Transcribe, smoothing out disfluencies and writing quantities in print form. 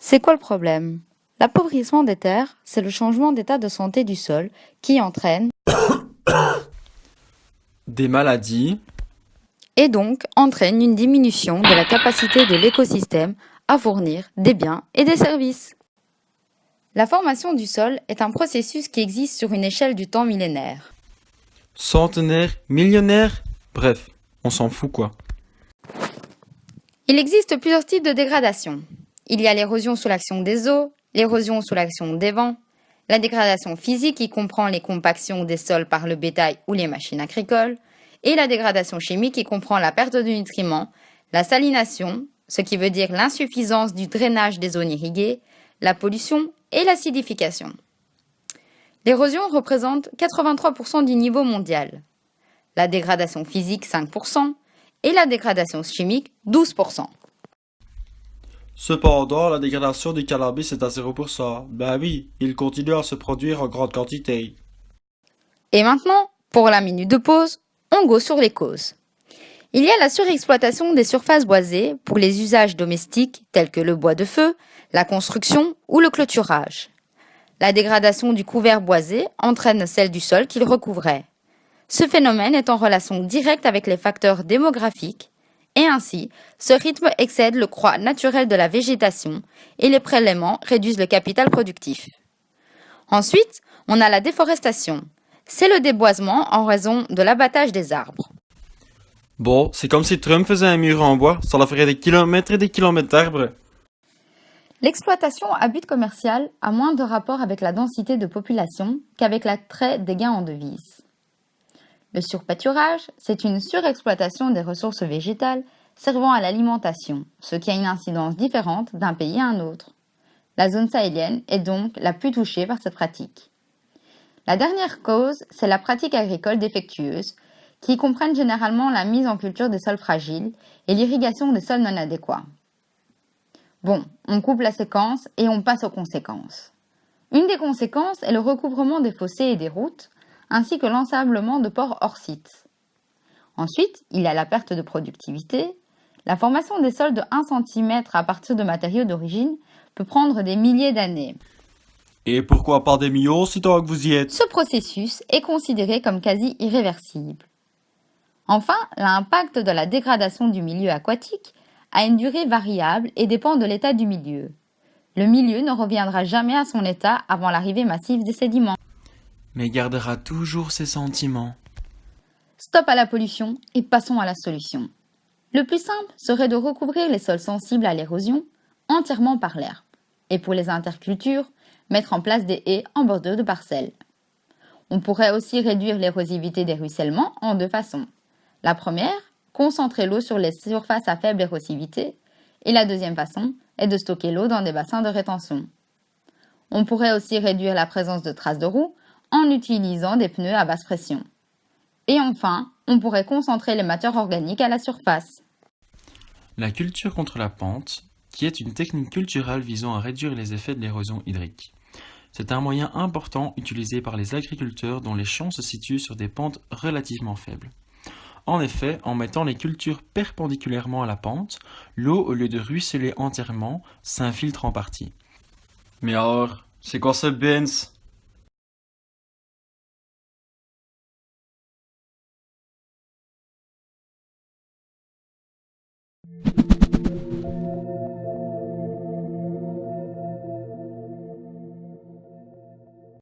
C'est quoi le problème? L'appauvrissement des terres, c'est le changement d'état de santé du sol qui entraîne Des maladies, et donc entraîne une diminution de la capacité de l'écosystème à fournir des biens et des services. La formation du sol est un processus qui existe sur une échelle du temps millénaire. centenaires, millionnaires, bref, on s'en fout quoi. Il existe plusieurs types de dégradation. Il y a l'érosion sous l'action des eaux, l'érosion sous l'action des vents, la dégradation physique qui comprend les compactions des sols par le bétail ou les machines agricoles, et la dégradation chimique qui comprend la perte de nutriments, la salination, ce qui veut dire l'insuffisance du drainage des zones irriguées, la pollution et l'acidification. L'érosion représente 83% du niveau mondial, la dégradation physique 5% et la dégradation chimique 12%. Cependant, la dégradation du cannabis est à 0%. Ben oui, il continue à se produire en grande quantité. Et maintenant, pour la minute de pause, on go sur les causes. Il y a la surexploitation des surfaces boisées pour les usages domestiques tels que le bois de feu, la construction ou le clôturage. La dégradation du couvert boisé entraîne celle du sol qu'il recouvrait. Ce phénomène est en relation directe avec les facteurs démographiques et ainsi, ce rythme excède le croît naturel de la végétation et les prélèvements réduisent le capital productif. Ensuite, on a la déforestation. C'est le déboisement en raison de l'abattage des arbres. Bon, c'est comme si Trump faisait un mur en bois, ça leur ferait des kilomètres et des kilomètres d'arbres. L'exploitation à but commercial a moins de rapport avec la densité de population qu'avec l'attrait des gains en devises. Le surpâturage, c'est une surexploitation des ressources végétales servant à l'alimentation, ce qui a une incidence différente d'un pays à un autre. La zone sahélienne est donc la plus touchée par cette pratique. La dernière cause, c'est la pratique agricole défectueuse, qui comprennent généralement la mise en culture des sols fragiles et l'irrigation des sols non adéquats. Bon, on coupe la séquence et on passe aux conséquences. Une des conséquences est le recouvrement des fossés et des routes, ainsi que l'ensablement de ports hors site. Ensuite, il y a la perte de productivité. La formation des sols de 1 cm à partir de matériaux d'origine peut prendre des milliers d'années. Et pourquoi pas des millions si tant que vous y êtes? Ce processus est considéré comme quasi irréversible. Enfin, l'impact de la dégradation du milieu aquatique a une durée variable et dépend de l'état du milieu. Le milieu ne reviendra jamais à son état avant l'arrivée massive des sédiments. Mais gardera toujours ses sentiments. Stop à la pollution et passons à la solution. Le plus simple serait de recouvrir les sols sensibles à l'érosion entièrement par l'herbe. Et pour les intercultures, mettre en place des haies en bordure de parcelles. On pourrait aussi réduire l'érosivité des ruissellements en deux façons. La première, concentrer l'eau sur les surfaces à faible érosivité, et la deuxième façon est de stocker l'eau dans des bassins de rétention. On pourrait aussi réduire la présence de traces de roues en utilisant des pneus à basse pression. Et enfin, on pourrait concentrer les matières organiques à la surface. La culture contre la pente, qui est une technique culturelle visant à réduire les effets de l'érosion hydrique. C'est un moyen important utilisé par les agriculteurs dont les champs se situent sur des pentes relativement faibles. En effet, en mettant les cultures perpendiculairement à la pente, l'eau, au lieu de ruisseler entièrement, s'infiltre en partie. Mais alors, c'est quoi ce Benz?